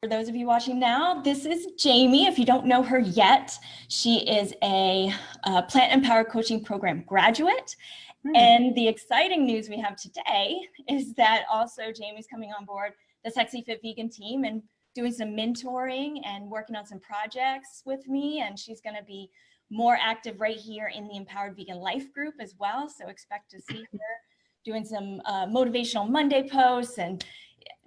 For those of you watching now, this is Jamie. If you don't know her yet, she is a Plant Empowered Coaching Program graduate. And the exciting news we have today is that also Jamie's coming on board the Sexy Fit Vegan team and doing some mentoring and working on some projects with me. And she's going to be more active right here in the Empowered Vegan Life group as well. So expect to see her doing some motivational Monday posts and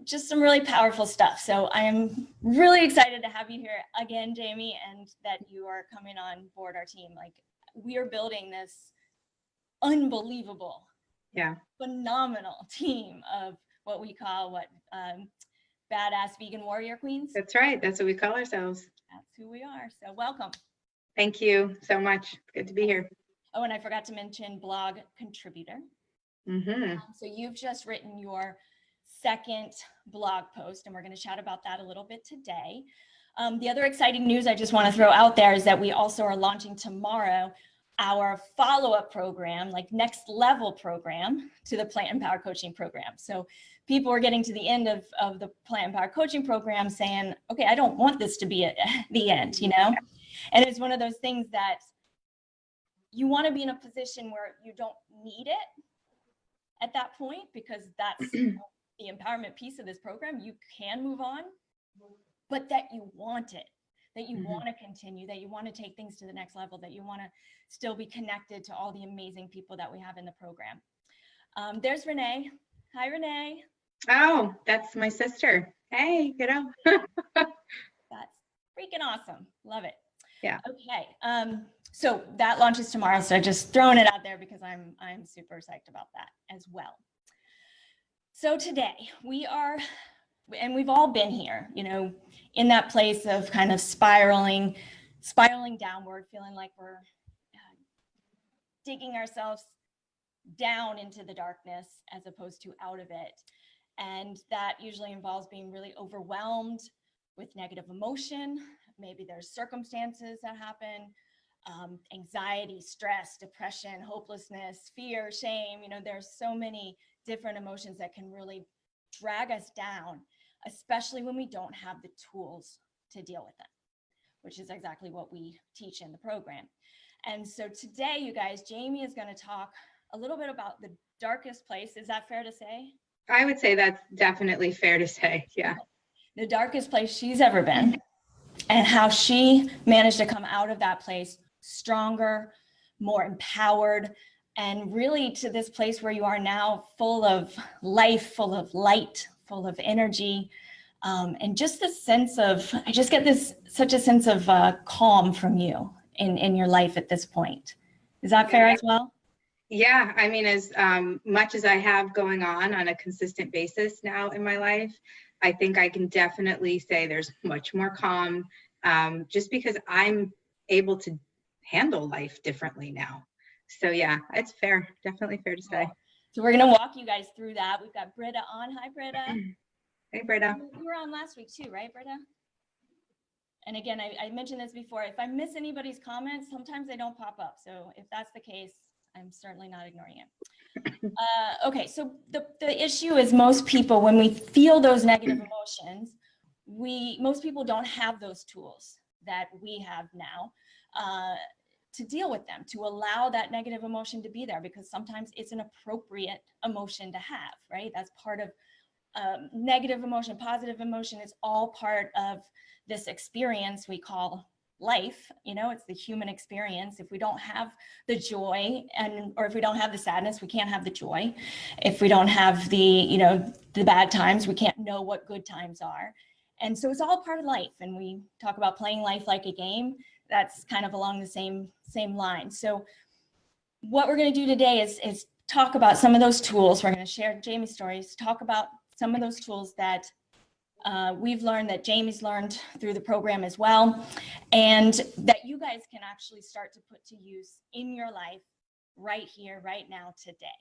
just some really powerful stuff. So I am really excited to have you here again, Jamie, and that you are coming on board our team. Like, we are building this unbelievable, phenomenal team of what we call badass vegan warrior queens. That's right. That's what we call ourselves. That's who we are. So welcome. Thank you so much. Good to be here. Oh, and I forgot to mention blog contributor. So you've just written your second blog post, and we're going to chat about that a little bit today. The other exciting news I just want to throw out there is that we also are launching tomorrow our follow-up program, like next level program to the Plant Empowered Coaching Program. So people are getting to the end of the Plant Empowered Coaching Program saying, okay, I don't want this to be at the end, you know? And it's one of those things that you want to be in a position where you don't need it at that point, because that's the empowerment piece of this program. You can move on, but that you want it, that you want to continue, that you want to take things to the next level, that you want to still be connected to all the amazing people that we have in the program. There's Renee. Hi, Renee. Oh, that's my sister. Hey, kiddo. That's freaking awesome. Love it. Yeah. Okay. So that launches tomorrow. So just throwing it out there because I'm super psyched about that as well. So today we are, and we've all been here, you know, in that place of kind of spiraling downward, feeling like we're digging ourselves down into the darkness as opposed to out of it. And that usually involves being really overwhelmed with negative emotion. Maybe there's circumstances that happen, anxiety, stress, depression, hopelessness, fear, shame. You know, there's so many different emotions that can really drag us down, especially when we don't have the tools to deal with them, which is exactly what we teach in the program. And so today, you guys, Jamie is going to talk a little bit about the darkest place. Is that fair to say? I would say that's definitely fair to say. Yeah. The darkest place she's ever been, and how she managed to come out of that place stronger, more empowered, and really to this place where you are now, full of life, full of light, full of energy, and just this sense of, I just get such a sense of calm from you in your life at this point. Is that fair as well? Yeah, I mean, as much as I have going on a consistent basis now in my life, I think I can definitely say there's much more calm, just because I'm able to handle life differently now. So yeah, it's fair, definitely fair to say. So we're gonna walk you guys through that. We've got Britta on. Hi, Britta. Hey, Britta. You were on last week too, right, Britta? And again, I mentioned this before. If I miss anybody's comments, sometimes they don't pop up. So if that's the case, I'm certainly not ignoring it. Okay, so the issue is most people, when we feel those negative emotions, most people don't have those tools that we have now to deal with them, to allow that negative emotion to be there, because sometimes it's an appropriate emotion to have, right? That's part of negative emotion, positive emotion is all part of this experience we call life. You know, it's the human experience. If we don't have the joy or if we don't have the sadness, we can't have the joy. If we don't have the bad times, we can't know what good times are. And so it's all part of life. And we talk about playing life like a game. That's kind of along the same line. So what we're going to do today is talk about some of those tools. We're going to share Jamie's stories, talk about some of those tools that we've learned, that Jamie's learned through the program as well, and that you guys can actually start to put to use in your life right here, right now, today.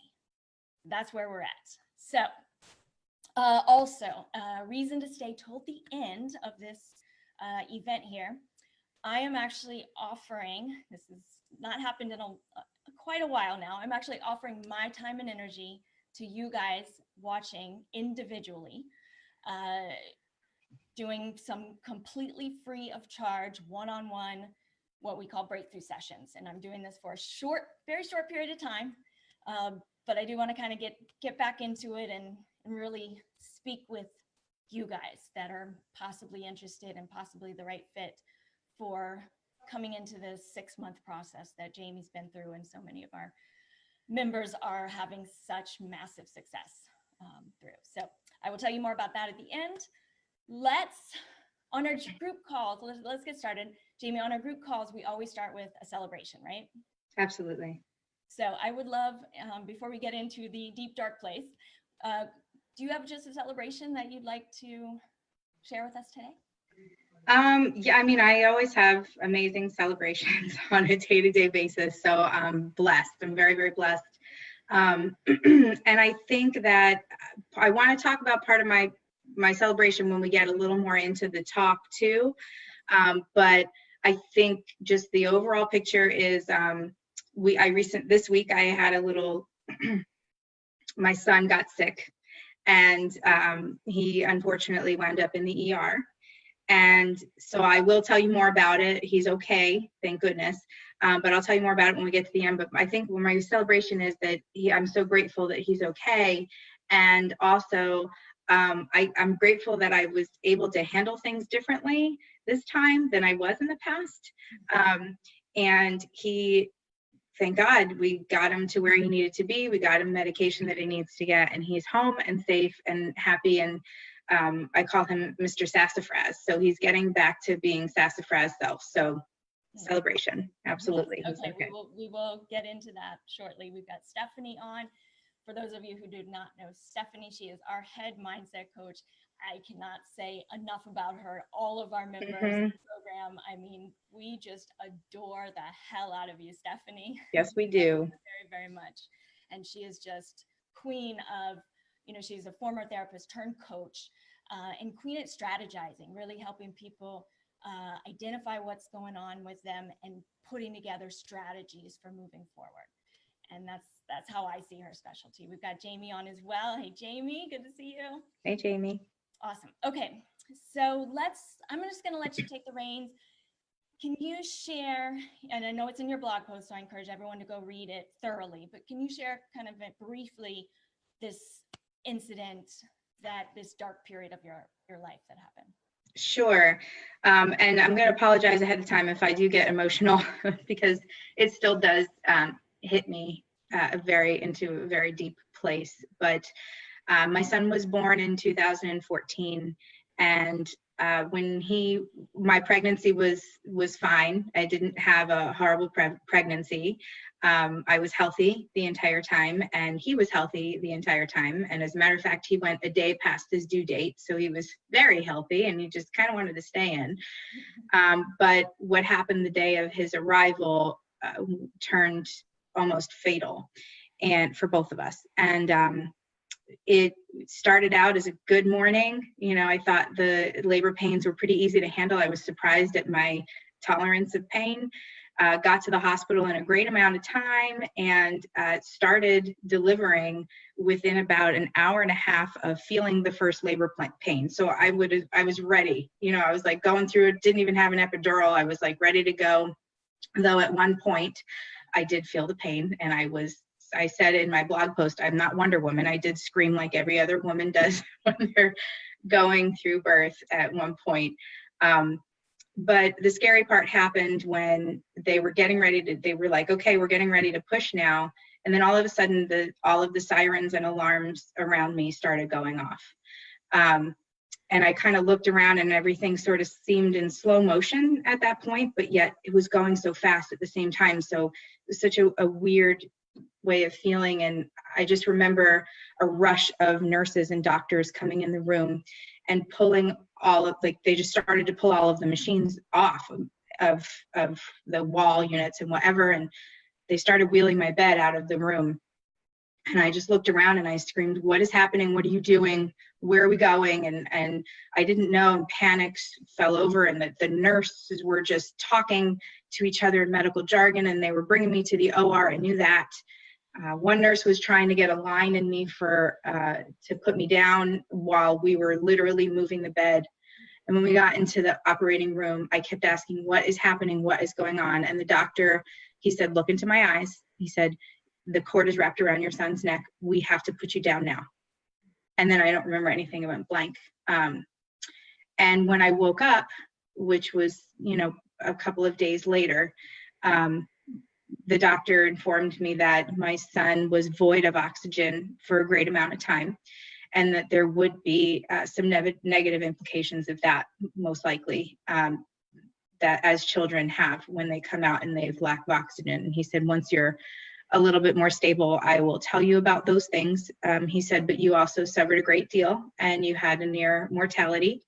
That's where we're at. So also, reason to stay till the end of this event here. I am actually offering, this has not happened in quite a while now, I'm actually offering my time and energy to you guys watching individually. doing some completely free of charge, one-on-one, what we call breakthrough sessions. And I'm doing this for a very short period of time. But I do want to kind of get back into it and really speak with you guys that are possibly interested and possibly the right fit for coming into this 6-month process that Jamie's been through, and so many of our members are having such massive success through. So I will tell you more about that at the end. On our group calls, let's get started. Jamie, on our group calls, we always start with a celebration, right? Absolutely. So I would love, before we get into the deep, dark place, do you have just a celebration that you'd like to share with us today? Yeah, I mean, I always have amazing celebrations on a day-to-day basis. So I'm blessed. I'm very, very blessed. And I think that I want to talk about part of my celebration when we get a little more into the talk too. But I think just the overall picture is this week I had a little, my son got sick, and he unfortunately wound up in the ER. And so I will tell you more about it. He's okay, thank goodness. But I'll tell you more about it when we get to the end. But I think my celebration is that I'm so grateful that he's okay. And also, I'm grateful that I was able to handle things differently this time than I was in the past. And thank God, we got him to where he needed to be. We got him medication that he needs to get, and he's home and safe and happy. And I call him Mr. Sassafras. So he's getting back to being Sassafras self. So celebration, absolutely. Okay, we will get into that shortly. We've got Stephanie on. For those of you who do not know Stephanie, she is our head mindset coach. I cannot say enough about her. All of our members in the program, I mean, we just adore the hell out of you, Stephanie. Yes, we do. Very, very much. And she is just queen of, she's a former therapist turned coach, and queen at strategizing, really helping people identify what's going on with them and putting together strategies for moving forward. And that's how I see her specialty. We've got Jamie on as well. Hey, Jamie, good to see you. Hey, Jamie. Awesome. Okay, so I'm just going to let you take the reins. Can you share, and I know it's in your blog post, so I encourage everyone to go read it thoroughly, but can you share kind of briefly this incident, this dark period of your life that happened? Sure. And I'm going to apologize ahead of time if I do get emotional because it still does hit me into a very deep place. But my son was born in 2014, and when my pregnancy was fine. I didn't have a horrible pregnancy. I was healthy the entire time, and he was healthy the entire time. And as a matter of fact, he went a day past his due date, so he was very healthy, and he just kind of wanted to stay in. But what happened the day of his arrival turned almost fatal, and for both of us. And it started out as a good morning. I thought the labor pains were pretty easy to handle. I was surprised at my tolerance of pain. Got to the hospital in a great amount of time, and started delivering within about an hour and a half of feeling the first labor pain. So I was ready. I was like going through it, didn't even have an epidural. I was like ready to go. Though at one point I did feel the pain, and I said in my blog post, I'm not Wonder Woman. I did scream like every other woman does when they're going through birth at one point. But the scary part happened when they were getting ready they were like, okay, we're getting ready to push now. And then all of a sudden, all of the sirens and alarms around me started going off. And I kind of looked around, and everything sort of seemed in slow motion at that point, but yet it was going so fast at the same time. So it was such a weird way of feeling. And I just remember a rush of nurses and doctors coming in the room and pulling they just started to pull all of the machines off of the wall units and whatever. And they started wheeling my bed out of the room. And I just looked around and I screamed, what is happening? What are you doing? Where are we going? And I didn't know, and panic fell over, and the nurses were just talking to each other in medical jargon, and they were bringing me to the OR. I knew that. One nurse was trying to get a line in me to put me down while we were literally moving the bed. And when we got into the operating room, I kept asking, what is happening? What is going on? And the doctor, he said, look into my eyes. He said, the cord is wrapped around your son's neck. We have to put you down now. And then I don't remember anything. It went blank. And when I woke up, which was, a couple of days later, the doctor informed me that my son was void of oxygen for a great amount of time, and that there would be some negative implications of that, most likely, that as children have when they come out and they've lack of oxygen. And he said, once you're a little bit more stable, I will tell you about those things. He said, but you also suffered a great deal and you had a near mortality.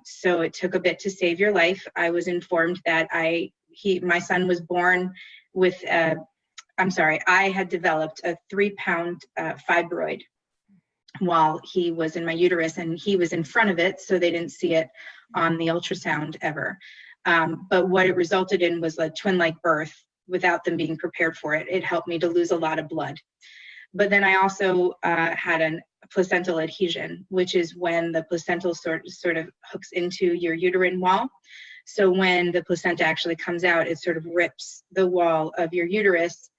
So it took a bit to save your life. I was informed that my son was born with, I had developed a 3-pound fibroid while he was in my uterus, and he was in front of it, so they didn't see it on the ultrasound ever. But what it resulted in was a twin-like birth without them being prepared for it. It helped me to lose a lot of blood. But then I also had a placental adhesion, which is when the placental sort of hooks into your uterine wall. So when the placenta actually comes out, it sort of rips the wall of your uterus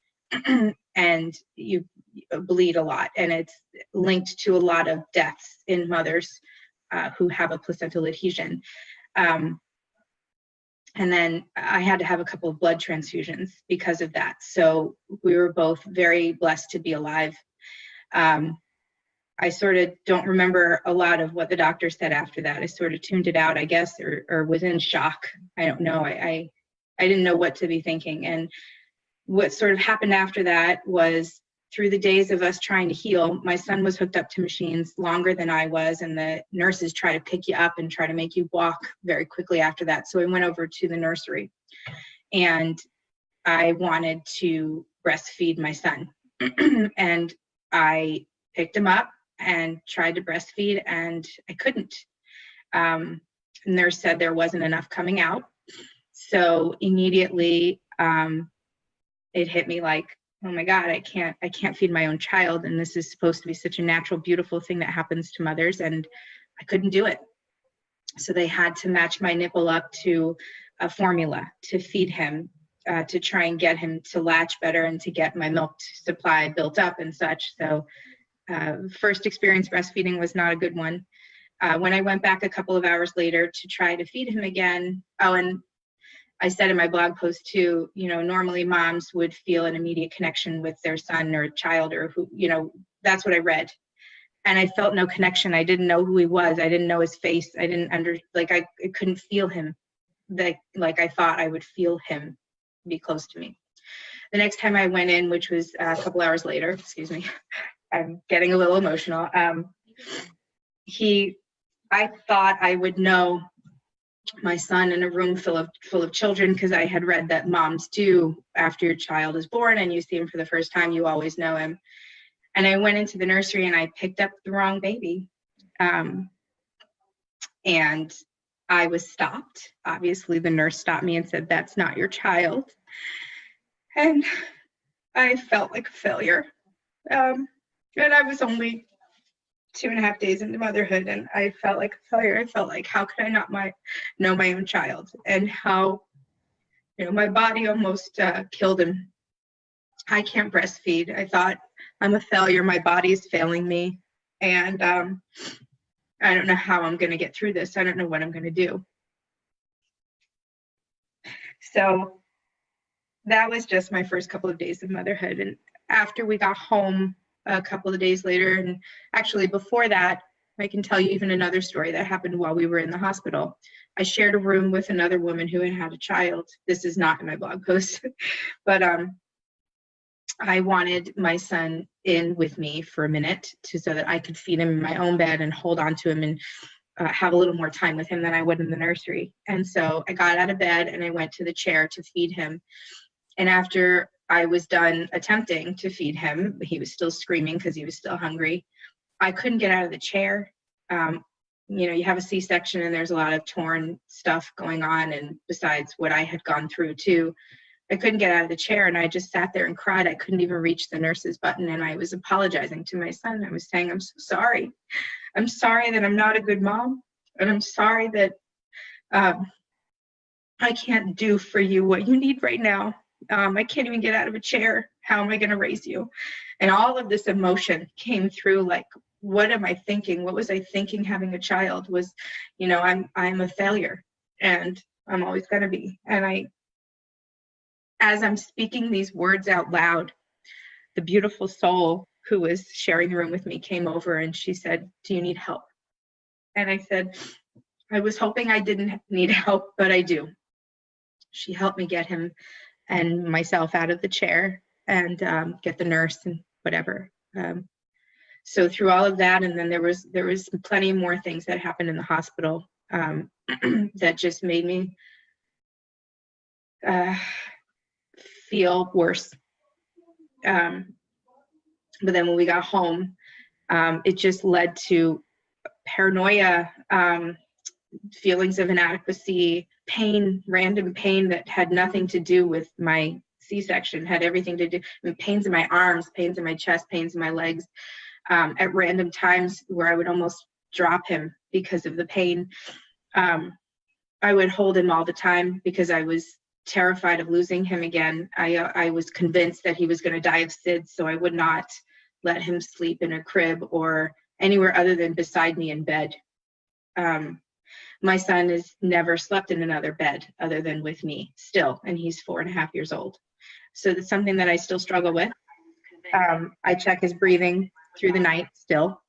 and you bleed a lot. And it's linked to a lot of deaths in mothers who have a placental adhesion. And then I had to have a couple of blood transfusions because of that. So we were both very blessed to be alive. I sort of don't remember a lot of what the doctor said after that. I sort of tuned it out, I guess, or was in shock. I don't know. I didn't know what to be thinking. And what sort of happened after that was, through the days of us trying to heal, my son was hooked up to machines longer than I was, and the nurses try to pick you up and try to make you walk very quickly after that. So I went over to the nursery and I wanted to breastfeed my son. And I picked him up and tried to breastfeed, and I couldn't. The nurse said there wasn't enough coming out. So immediately it hit me like, oh my God, I can't feed my own child. And this is supposed to be such a natural, beautiful thing that happens to mothers, and I couldn't do it. So they had to match my nipple up to a formula to feed him, to try and get him to latch better and to get my milk supply built up and such. So first experience breastfeeding was not a good one. When I went back a couple of hours later to try to feed him again, and I said in my blog post too, normally moms would feel an immediate connection with their son or child, or who, that's what I read. And I felt no connection. I didn't know who he was. I didn't know his face. I didn't I couldn't feel him like I thought I would feel him be close to me. The next time I went in, which was a couple hours later, excuse me, I'm getting a little emotional. I thought I would know my son in a room full of children, because I had read that moms do, after your child is born and you see him for the first time, you always know him. And I went into the nursery and I picked up the wrong baby. And I was stopped. Obviously, the nurse stopped me and said, "That's not your child." And I felt like a failure. And I was only 2.5 days into motherhood, and I felt like a failure. I felt like, how could I not know my own child? And how, my body almost killed him. I can't breastfeed. I thought, I'm a failure. My body is failing me. And I don't know how I'm going to get through this. I don't know what I'm going to do. So that was just my first couple of days of motherhood. And after we got home a couple of days later, and actually before that, I can tell you even another story that happened while we were in the hospital. I shared a room with another woman who had a child. This is not in my blog post, but I wanted my son in with me for a minute so that I could feed him in my own bed and hold on to him and have a little more time with him than I would in the nursery. And so I got out of bed and I went to the chair to feed him. And after I was done attempting to feed him, he was still screaming because he was still hungry. I couldn't get out of the chair. You have a C-section and there's a lot of torn stuff going on. And besides what I had gone through too, I couldn't get out of the chair, and I just sat there and cried. I couldn't even reach the nurse's button, and I was apologizing to my son. I was saying, I'm so sorry. I'm sorry that I'm not a good mom. And I'm sorry that I can't do for you what you need right now. I can't even get out of a chair. How am I going to raise you? And all of this emotion came through, like, what am I thinking? What was I thinking having a child? Was, you know, I'm a failure, and I'm always going to be. And as I'm speaking these words out loud, the beautiful soul who was sharing the room with me came over and she said, "Do you need help?" And I said, "I was hoping I didn't need help, but I do." She helped me get him and myself out of the chair and get the nurse and whatever. So through all of that, and then there was plenty more things that happened in the hospital that just made me feel worse. But then when we got home, it just led to paranoia, feelings of inadequacy, pain, random pain that had nothing to do with my C-section, had everything to do, I mean, pains in my arms, pains in my chest, pains in my legs, at random times where I would almost drop him because of the pain. I would hold him all the time because I was terrified of losing him again. I was convinced that he was going to die of SIDS, so I would not let him sleep in a crib or anywhere other than beside me in bed. My son has never slept in another bed other than with me still, and he's 4.5 years old. So that's something that I still struggle with. I check his breathing through the night still.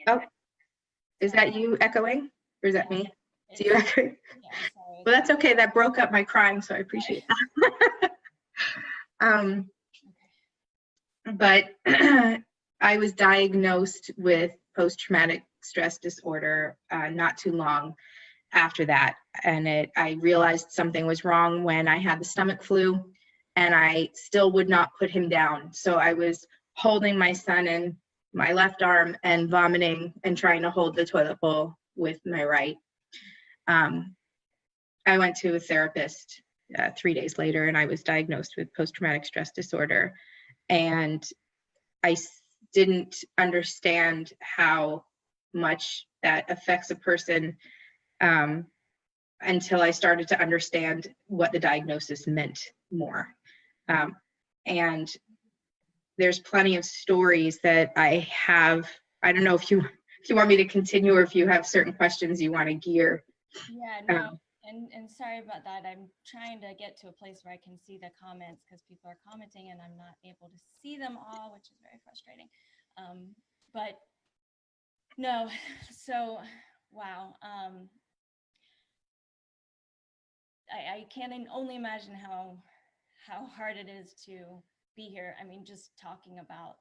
Oh, is that you echoing, or is that me? Is you echoing? Yeah, sorry. Well, that's okay. That broke up my crying, so I appreciate that. But I was diagnosed with post-traumatic stress disorder not too long after that, and I realized something was wrong when I had the stomach flu, and I still would not put him down. So I was holding my son in my left arm and vomiting and trying to hold the toilet bowl with my right. I went to a therapist 3 days later, and I was diagnosed with post-traumatic stress disorder. And I didn't understand how much that affects a person until I started to understand what the diagnosis meant more. And there's plenty of stories that I have. I don't know if you want me to continue or if you have certain questions you want to gear. Yeah, no, and sorry about that. I'm trying to get to a place where I can see the comments because people are commenting and I'm not able to see them all, which is very frustrating. But no, so wow. I can only imagine how hard it is to be here. I mean, just talking about.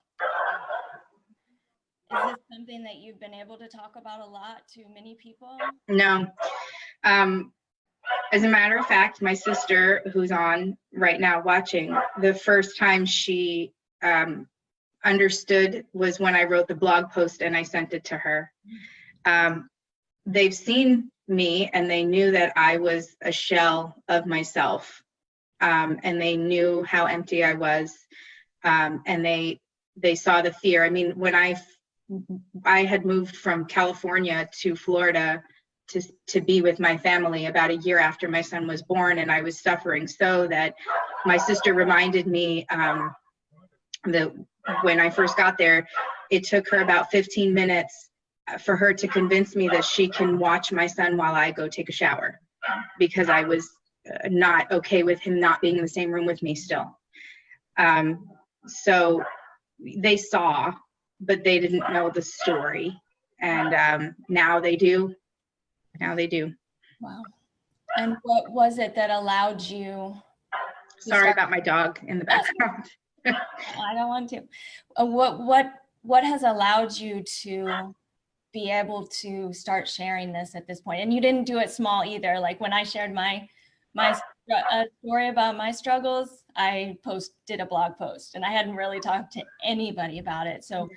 Is this something that you've been able to talk about a lot to many people? No. As a matter of fact, my sister, who's on right now watching, the first time she understood was when I wrote the blog post and I sent it to her. They've seen me and they knew that I was a shell of myself, and they knew how empty I was, and they saw the fear. I mean, when I had moved from California to Florida to be with my family about a year after my son was born, and I was suffering so that my sister reminded me that when I first got there, it took her about 15 minutes for her to convince me that she can watch my son while I go take a shower, because I was not okay with him not being in the same room with me still. So they saw, but they didn't know the story, and now they do. Now they do. Wow. And what was it that allowed you? Sorry about my dog in the background. I don't want to. What has allowed you to be able to start sharing this at this point? And you didn't do it small either. Like when I shared my story about my struggles, I did a blog post, and I hadn't really talked to anybody about it. So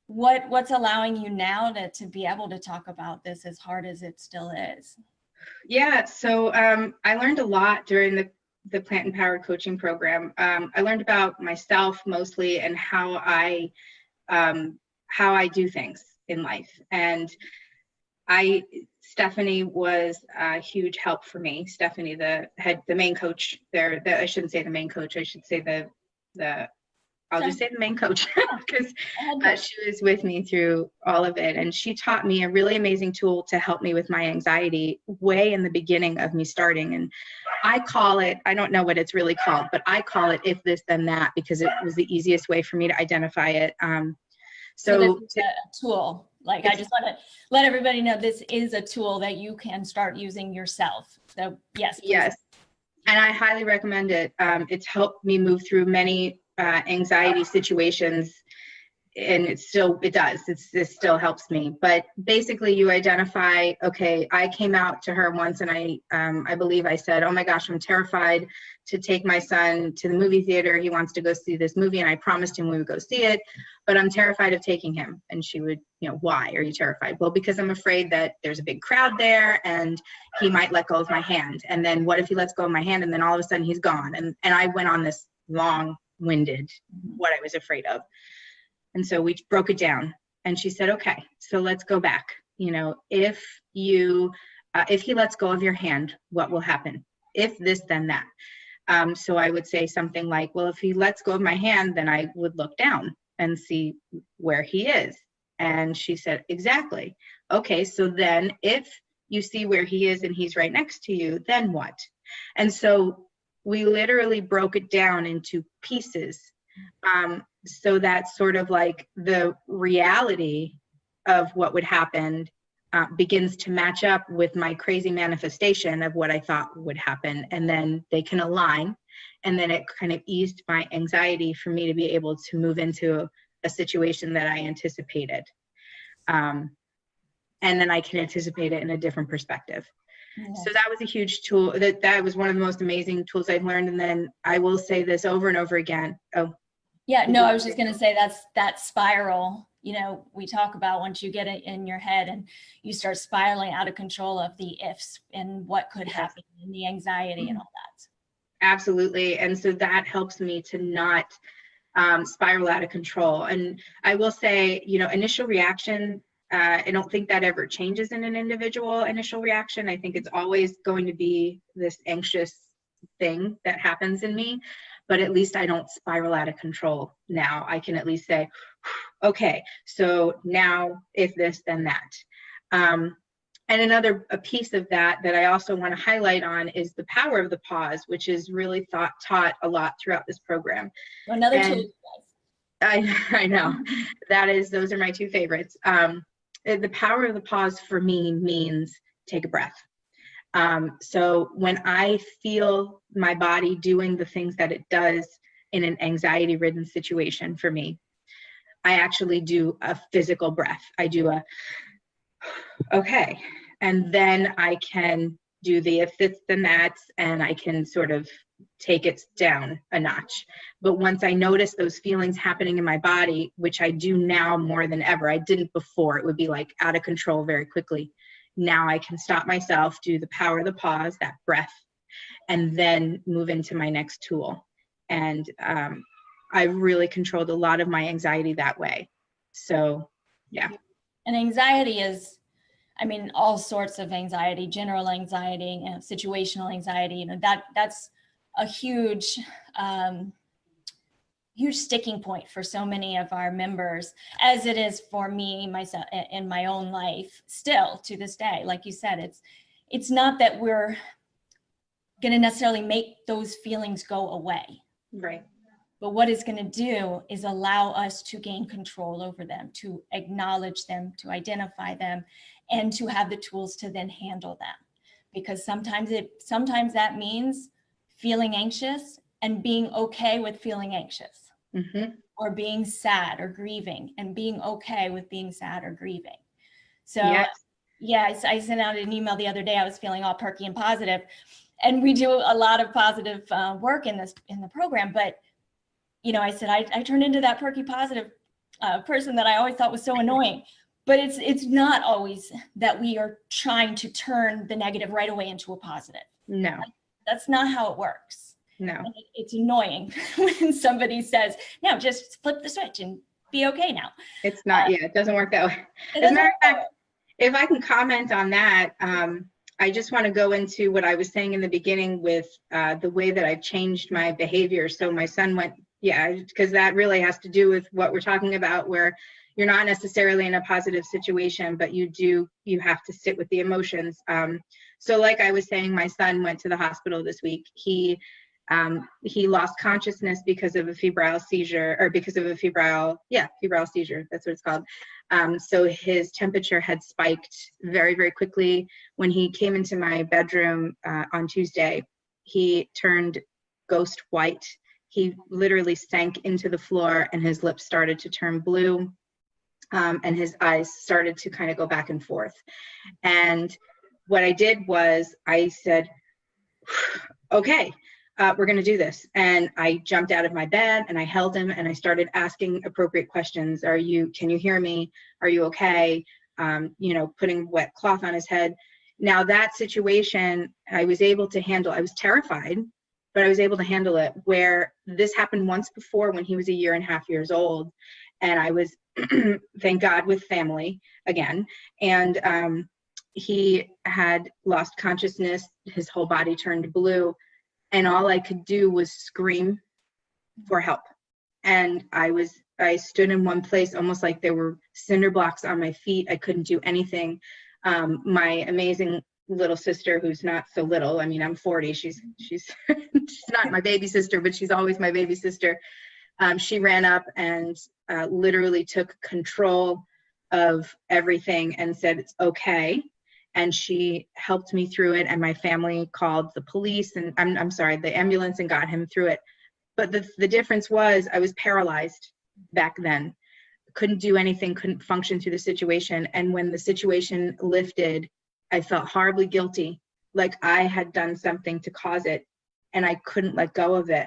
what's allowing you now to be able to talk about this as hard as it still is? Yeah, so I learned a lot during the Plant Empowered coaching program. I learned about myself mostly and how I do things. in life. And Stephanie was a huge help for me. Stephanie, the main coach there, I shouldn't say the main coach, I should say I'll just say the main coach, because she was with me through all of it. And she taught me a really amazing tool to help me with my anxiety way in the beginning of me starting. And I call it, I don't know what it's really called, but I call it if this, then that, because it was the easiest way for me to identify it. So this is a tool. Like, I just want to let everybody know this is a tool that you can start using yourself. So yes. Please. Yes. And I highly recommend it. It's helped me move through many anxiety situations, and it still helps me. But basically you identify, okay, I came out to her once and I believe I said, oh my gosh, I'm terrified to take my son to the movie theater. He wants to go see this movie and I promised him we would go see it, but I'm terrified of taking him. And she would, why are you terrified? Well, because I'm afraid that there's a big crowd there and he might let go of my hand. And then what if he lets go of my hand and then all of a sudden he's gone? And I went on this long-winded what I was afraid of. And so we broke it down and she said, okay, so let's go back. If he lets go of your hand, what will happen? If this, then that. So I would say something like, well, if he lets go of my hand, then I would look down and see where he is. And she said, exactly. Okay, so then if you see where he is and he's right next to you, then what? And so we literally broke it down into pieces. So that's sort of like the reality of what would happen begins to match up with my crazy manifestation of what I thought would happen. And then they can align. And then it kind of eased my anxiety for me to be able to move into a situation that I anticipated. And then I can anticipate it in a different perspective. Yes. So that was a huge tool. That was one of the most amazing tools I've learned. And then I will say this over and over again. Oh, yeah, no, I was just going to say that spiral, we talk about once you get it in your head and you start spiraling out of control of the ifs and what could happen and the anxiety and all that. Absolutely. And so that helps me to not spiral out of control. And I will say, initial reaction, I don't think that ever changes in an individual initial reaction. I think it's always going to be this anxious thing that happens in me. But at least I don't spiral out of control now. I can at least say, okay, so now if this, then that. And a piece of that I also want to highlight on is the power of the pause, which is really taught a lot throughout this program. Another tool. I know. Those are my two favorites. The power of the pause for me means take a breath. So when I feel my body doing the things that it does in an anxiety-ridden situation for me, I actually do a physical breath. I do okay. And then I can do the if this, then that, and I can sort of take it down a notch. But once I notice those feelings happening in my body, which I do now more than ever, I didn't before, it would be like out of control very quickly. Now I can stop myself, do the power of the pause, that breath, and then move into my next tool. And I really controlled a lot of my anxiety that way. So, yeah. And anxiety is, all sorts of anxiety, general anxiety, situational anxiety, that's a huge, huge sticking point for so many of our members, as it is for me, myself, in my own life, still to this day. Like you said, it's not that we're going to necessarily make those feelings go away. Right. But what it's going to do is allow us to gain control over them, to acknowledge them, to identify them, and to have the tools to then handle them. Because sometimes that means feeling anxious and being okay with feeling anxious. Mm-hmm. Or being sad or grieving and being okay with being sad or grieving. So yes. I sent out an email the other day. I was feeling all perky and positive, and we do a lot of positive work in the program. But I said I turned into that perky positive person that I always thought was so annoying. But it's not always that we are trying to turn the negative right away into a positive. No, that's not how it works. No. It's annoying when somebody says, no, just flip the switch and be okay now. It's not, yeah, it doesn't work that way. It As a doesn't matter work of that fact, if I can comment on that, I just want to go into what I was saying in the beginning with the way that I've changed my behavior. So my son went, yeah, because that really has to do with what we're talking about, where you're not necessarily in a positive situation, but you have to sit with the emotions. So like I was saying, my son went to the hospital this week. He lost consciousness because of a febrile seizure, or because of a febrile seizure. That's what it's called. So his temperature had spiked very, very quickly. When he came into my bedroom on Tuesday, he turned ghost white. He literally sank into the floor and his lips started to turn blue. And his eyes started to kind of go back and forth. And what I did was I said, okay, we're going to do this. And I jumped out of my bed and I held him and I started asking appropriate questions. Can you hear me? Are you okay? Putting wet cloth on his head. Now that situation, I was able to handle. I was terrified, but I was able to handle it, where this happened once before when he was 1.5 years old. And I was, thank God, with family again. And he had lost consciousness. His whole body turned blue. And all I could do was scream for help. And I stood in one place, almost like there were cinder blocks on my feet. I couldn't do anything. My amazing little sister, who's not so little, I mean, I'm 40, she's she's not my baby sister, but she's always my baby sister. She ran up and literally took control of everything and said, it's okay. And she helped me through it, and my family called the police and I'm sorry, the ambulance, and got him through it. But the difference was I was paralyzed back then. Couldn't do anything, couldn't function through the situation. And when the situation lifted, I felt horribly guilty, like I had done something to cause it, and I couldn't let go of it.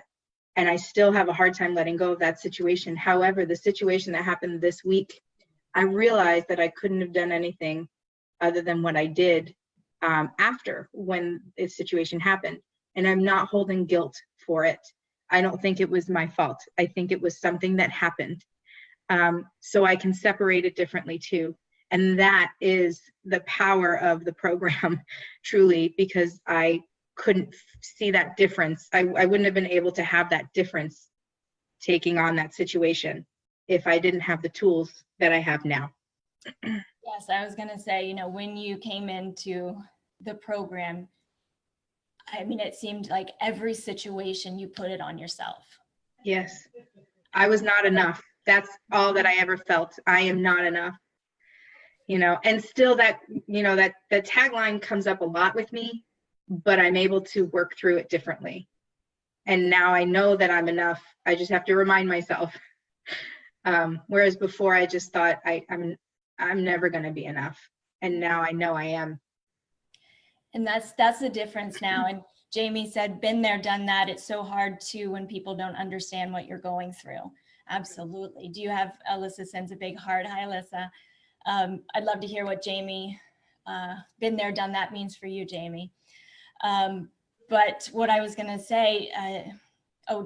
And I still have a hard time letting go of that situation. However, the situation that happened this week, I realized that I couldn't have done anything other than what I did after, when the situation happened. And I'm not holding guilt for it. I don't think it was my fault. I think it was something that happened. So I can separate it differently too. And that is the power of the program, truly, because I couldn't see that difference. I wouldn't have been able to have that difference taking on that situation if I didn't have the tools that I have now. Yes, I was going to say, when you came into the program, I mean, it seemed like every situation you put it on yourself. Yes, I was not enough. That's all that I ever felt. I am not enough. And still that the tagline comes up a lot with me, but I'm able to work through it differently. And now I know that I'm enough. I just have to remind myself. Whereas before I just thought I'm never going to be enough. And now I know I am. And that's the difference now. And Jamie said, been there, done that. It's so hard too when people don't understand what you're going through. Absolutely. Do you have, Alyssa sends a big heart. Hi, Alyssa. I'd love to hear what Jamie, been there, done that means for you, Jamie. But what I was going to say,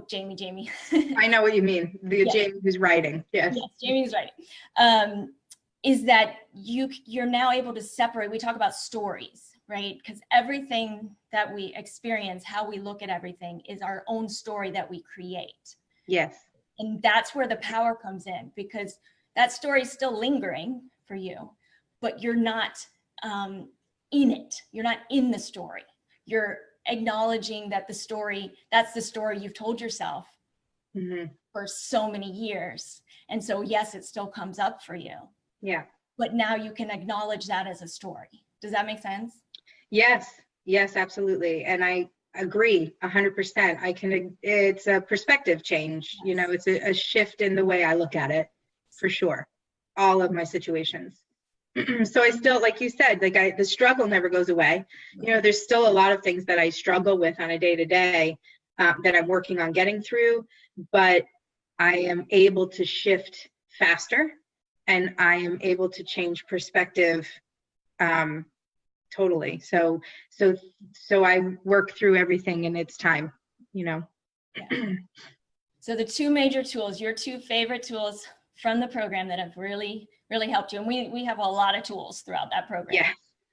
Jamie. I know what you mean. The yeah. Jamie who's writing. Yes. Yes, Jamie's writing. Is that you're now able to separate. We talk about stories, right? Because everything that we experience, how we look at everything, is our own story that we create. Yes. And that's where the power comes in, because that story is still lingering for you, but you're not in it. You're not in the story. You're acknowledging that that's the story you've told yourself for so many years. And so, yes, it still comes up for you. Yeah. But now you can acknowledge that as a story. Does that make sense? Yes. Yes, absolutely. And I agree 100%. It's a perspective change. Yes. It's a shift in the way I look at it, for sure. All of my situations. So I still, like you said, the struggle never goes away. There's still a lot of things that I struggle with on a day-to-day that I'm working on getting through, but I am able to shift faster, and I am able to change perspective totally. So I work through everything in its time, Yeah. So the two major tools, your two favorite tools from the program that have really, really helped you. And we have a lot of tools throughout that program. Yeah.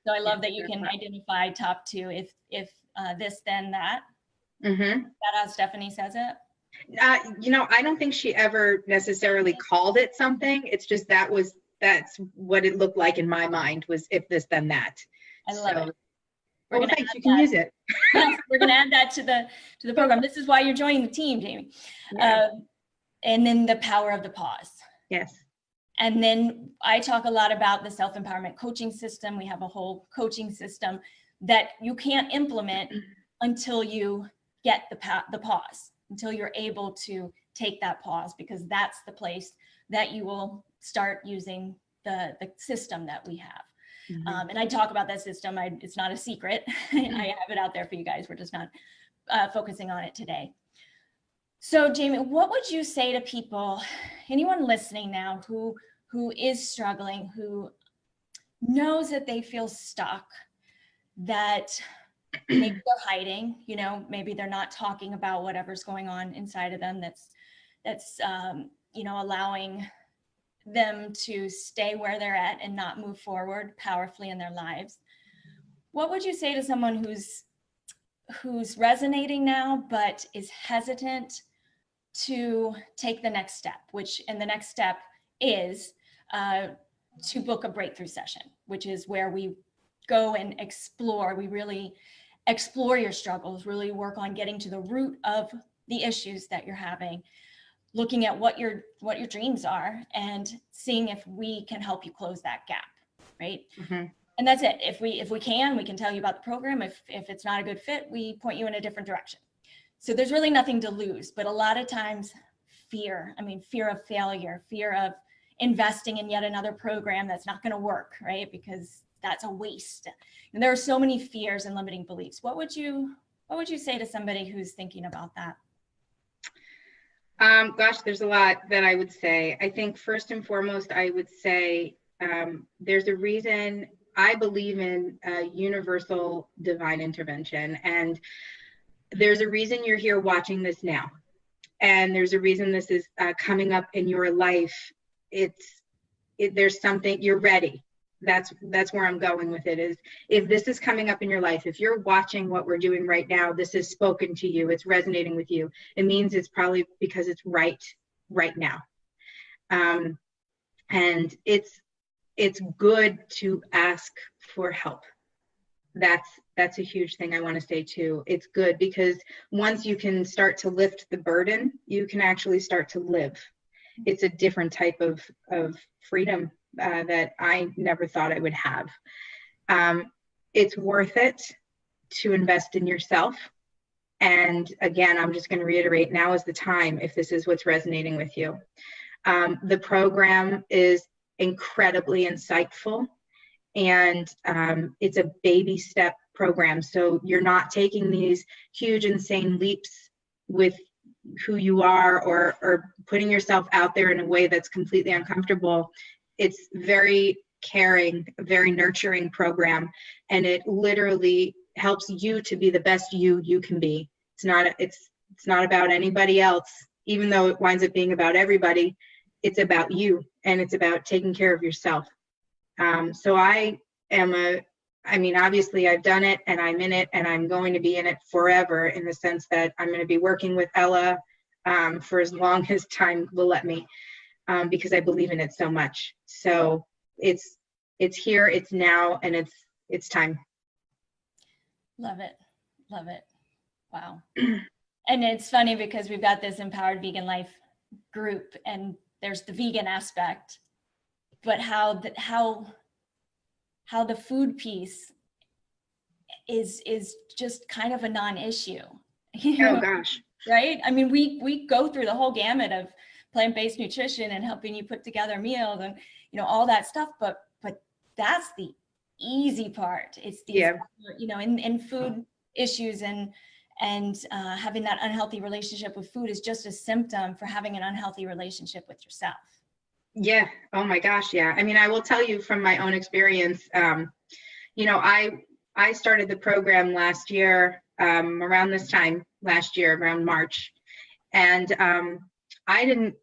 So I love that you can identify top two, if this, then that. Mm-hmm. That how Stephanie says it? I don't think she ever necessarily called it something. It's just that's what it looked like in my mind, was if this, then that. I love it. Well, thanks, you can use it. Yes, we're going to add that to the program. This is why you're joining the team, Jamie. Yeah. And then the power of the pause. Yes. And then I talk a lot about the self-empowerment coaching system. We have a whole coaching system that you can't implement until you get the pause, until you're able to take that pause, because that's the place that you will start using the system that we have. Mm-hmm. And I talk about that system. It's not a secret. I have it out there for you guys. We're just not focusing on it today. So Jamie, what would you say to people, anyone listening now who is struggling, who knows that they feel stuck, that maybe they're hiding, maybe they're not talking about whatever's going on inside of them that's allowing them to stay where they're at and not move forward powerfully in their lives. What would you say to someone who's resonating now, but is hesitant to take the next step, and the next step is to book a breakthrough session, which is where we go and explore. We really explore your struggles, really work on getting to the root of the issues that you're having, looking at what your dreams are and seeing if we can help you close that gap, right? Mm-hmm. And that's it. If we can tell you about the program. If it's not a good fit, we point you in a different direction. So there's really nothing to lose, but a lot of times fear of failure, fear of investing in yet another program that's not going to work, right? Because that's a waste. And there are so many fears and limiting beliefs. What would you say to somebody who's thinking about that? Gosh, there's a lot that I would say. I think first and foremost, I would say there's a reason I believe in universal divine intervention. And there's a reason you're here watching this now. And there's a reason this is coming up in your life. There's something, you're ready. That's where I'm going with it, is if this is coming up in your life, if you're watching what we're doing right now, this is spoken to you, it's resonating with you, it means it's probably because it's right now. And it's good to ask for help. That's a huge thing I want to say too. It's good because once you can start to lift the burden, you can actually start to live. It's a different type of freedom that I never thought I would have. It's worth it to invest in yourself. And again, I'm just going to reiterate, now is the time if this is what's resonating with you. The program is incredibly insightful, and it's a baby step program. So you're not taking these huge, insane leaps with who you are or putting yourself out there in a way that's completely uncomfortable. It's very caring, very nurturing program, and it literally helps you to be the best you can be. It's not about anybody else, even though it winds up being about everybody. It's about you, and it's about taking care of yourself. So obviously I've done it and I'm in it and I'm going to be in it forever, in the sense that I'm going to be working with Ella for as long as time will let me, because I believe in it so much. So it's here, it's now, and it's time. Love it. Love it. Wow. And it's funny because we've got this Empowered Vegan Life group, and there's the vegan aspect, but how the food piece is just kind of a non-issue. Oh gosh. Right? I mean, we go through the whole gamut of plant-based nutrition and helping you put together meals and all that stuff, but that's the easy part. It's these, in food issues and having that unhealthy relationship with food is just a symptom for having an unhealthy relationship with yourself. Yeah. Oh my gosh. Yeah. I mean, I will tell you from my own experience, I started the program last year, around this time last year, around March. And I didn't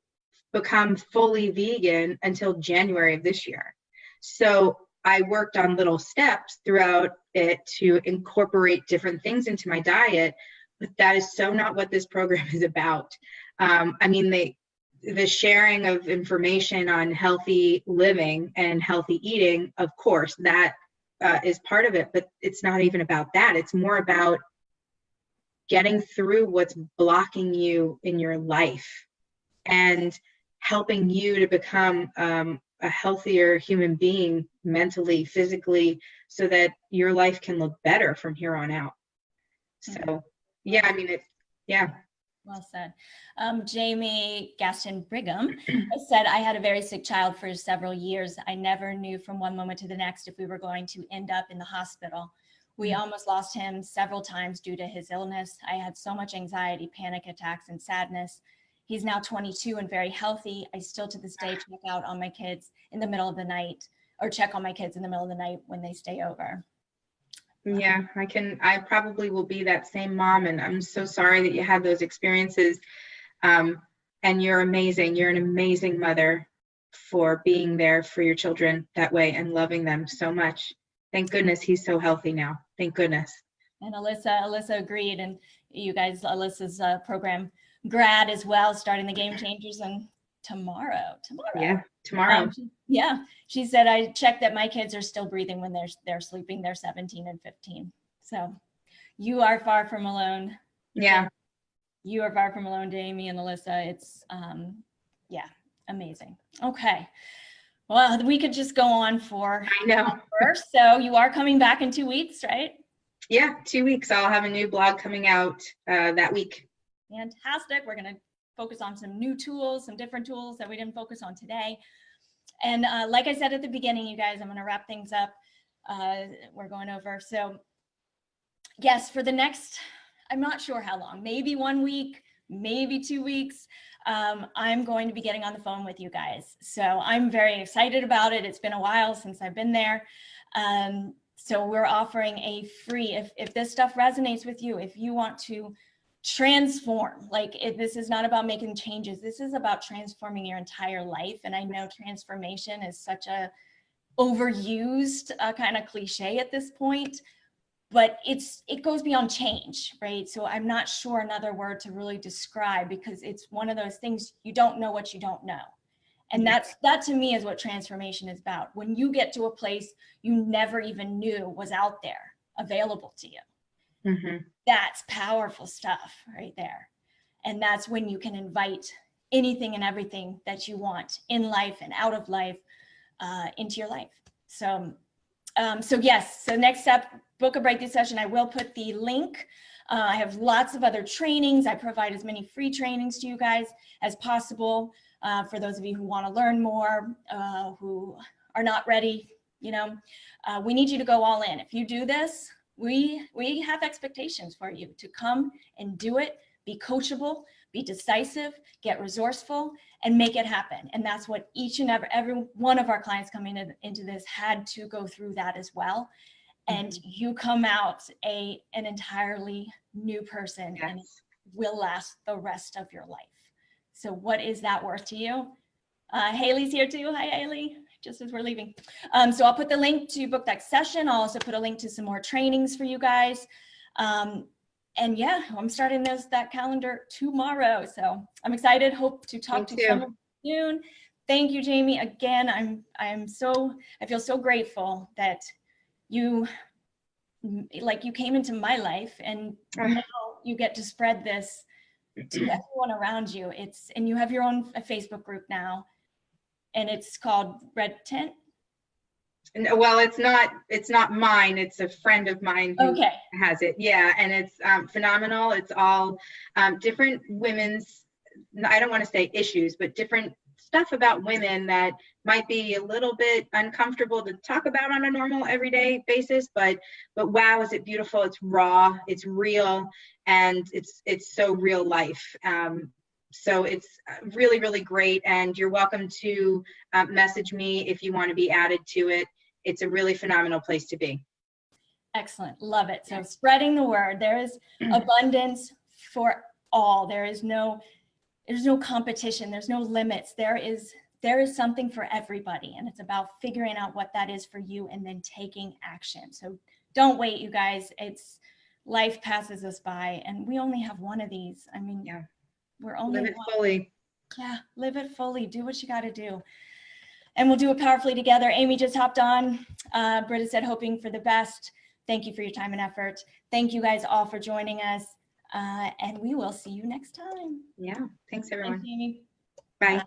become fully vegan until January of this year. So I worked on little steps throughout it to incorporate different things into my diet, but that is so not what this program is about. I mean, the sharing of information on healthy living and healthy eating, of course, that is part of it, but it's not even about that. It's more about getting through what's blocking you in your life and helping you to become a healthier human being mentally, physically, so that your life can look better from here on out. So, yeah, I mean, yeah. Well said. Jamie Gaston Brigham said, I had a very sick child for several years. I never knew from one moment to the next if we were going to end up in the hospital. We almost lost him several times due to his illness. I had so much anxiety, panic attacks, and sadness. He's now 22 and very healthy. I still to this day check out on my kids in the middle of the night, or check on my kids in the middle of the night when they stay over. Yeah, I probably will be that same mom, and I'm so sorry that you had those experiences. And you're amazing. You're an amazing mother for being there for your children that way and loving them so much. Thank goodness he's so healthy now. Thank goodness. And Alyssa agreed. And you guys, Alyssa's program grad as well, starting the Game Changers, and tomorrow. Yeah, tomorrow. She said, I checked that my kids are still breathing when they're sleeping. They're 17 and 15. So you are far from alone. Yeah. You are far from alone, Jamie and Alyssa. It's, amazing. Okay. Well, we could just go on for I know. First. So you are coming back in 2 weeks, right? Yeah, 2 weeks. I'll have a new blog coming out that week. Fantastic. We're going to focus on some new tools, some different tools that we didn't focus on today. And like I said at the beginning, you guys, I'm going to wrap things up. We're going over. So yes, for the next, I'm not sure how long, maybe 1 week, maybe 2 weeks, I'm going to be getting on the phone with you guys. So I'm very excited about it. It's been a while since I've been there. So we're offering a free, if this stuff resonates with you, if you want to transform, this is not about making changes. This is about transforming your entire life. And I know transformation is such a overused kind of cliche at this point, but it goes beyond change, right? So I'm not sure another word to really describe, because it's one of those things, you don't know what you don't know. And that to me is what transformation is about. When you get to a place you never even knew was out there available to you. Mm-hmm. That's powerful stuff right there. And that's when you can invite anything and everything that you want in life and out of life into your life. So yes, so next step, book a breakthrough session. I will put the link. I have lots of other trainings. I provide as many free trainings to you guys as possible. For those of you who want to learn more, who are not ready, we need you to go all in. If you do this, we have expectations for you to come and do it, be coachable, be decisive, get resourceful, and make it happen. And that's what each and every one of our clients coming into this had to go through that as well. And you come out an entirely new person, and it will last the rest of your life. So what is that worth to you? Haley's here too. Hi, Haley, just as we're leaving. So I'll put the link to book that session. I'll also put a link to some more trainings for you guys. And yeah, I'm starting that calendar tomorrow. So I'm excited. Hope to talk to some of you soon. Thank you, Jamie. Again, I feel so grateful that you came into my life, and now you get to spread this to everyone around you. And you have your own Facebook group now, and it's called Red Tent. Well, it's not mine. It's a friend of mine who has it. Yeah. And it's phenomenal. It's all different women's, I don't want to say issues, but different stuff about women that might be a little bit uncomfortable to talk about on a normal everyday basis, but wow, is it beautiful. It's raw, it's real, and it's so real life. So it's really, really great. And you're welcome to message me if you want to be added to it. It's a really phenomenal place to be. Excellent. Love it. So spreading the word. There is abundance for all. There is no there's no competition, there's no limits. There is something for everybody, and it's about figuring out what that is for you and then taking action. So don't wait, you guys. Life passes us by, and we only have one of these. I mean, Yeah. we're only Live it one. fully. Yeah, live it fully. Do what you got to do. And we'll do it powerfully together. Amy just hopped on. Britta said, hoping for the best. Thank you for your time and effort. Thank you guys all for joining us. And we will see you next time. Yeah. Thanks, everyone. Thanks, Amy. Bye.